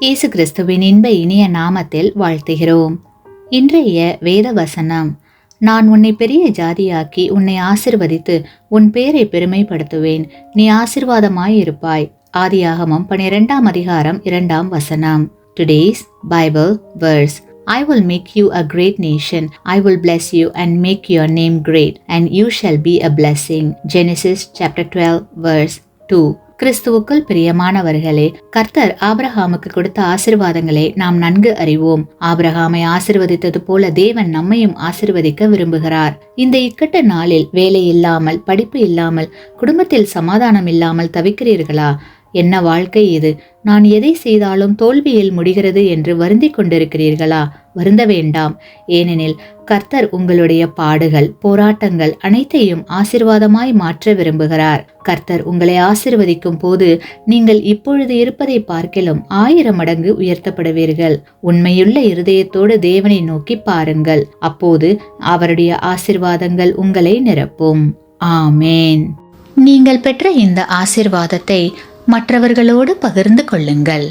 இயேசு கிறிஸ்துவின் இன்ப இனிய நாமத்தில் வாழ்த்துகிறோம். இன்றைய வேத வசனம், நான் உன்னை பெரிய ஜாதியாக்கி உன்னை ஆசிர்வதித்து உன் பேரை பெருமைப்படுத்துவேன், நீ ஆசீர்வாதமாயிருப்பாய். ஆதியாகமம் 12ஆம் அதிகாரம் 2ஆம் வசனம். Today's Bible verse, I will make you a great nation, I will bless you and make your name great, and you shall be a blessing. Genesis chapter 12 verse 2. கிறிஸ்துவுக்குள் பிரியமானவர்களே, கர்த்தர் ஆபிரகாமுக்கு கொடுத்த ஆசீர்வாதங்களை நாம் நன்கு அறிவோம். ஆபிரகாமை ஆசீர்வதித்தது போல தேவன் நம்மையும் ஆசீர்வதிக்க விரும்புகிறார். இந்த இக்கட்ட நாளில் வேலை இல்லாமல், படிப்பு இல்லாமல், குடும்பத்தில் சமாதானம் இல்லாமல் தவிக்கிறீர்களா? என்ன வாழ்க்கை இது, நான் எதை செய்தாலும் தோல்வியில் முடிகிறது என்று வருந்திக் கொண்டிருக்கிறீர்களா? வருந்த வேண்டாம். ஏனெனில் கர்த்தர் உங்களுடைய பாடுகள், போராட்டங்கள் அனைத்தையும் ஆசீர்வாதமாய் மாற்ற விரும்புகிறார். கர்த்தர் உங்களை ஆசீர்வதிக்கும் போது நீங்கள் இப்பொழுது இருப்பதை பார்க்கிலும் 1000 மடங்கு உயர்த்தப்படுவீர்கள். உண்மையுள்ள இருதயத்தோடு தேவனை நோக்கி பாருங்கள். அப்போது அவருடைய ஆசீர்வாதங்கள் உங்களை நிரப்பும். ஆமேன். நீங்கள் பெற்ற இந்த ஆசீர்வாதத்தை மற்றவர்களோடு பகிர்ந்து கொள்ளுங்கள்.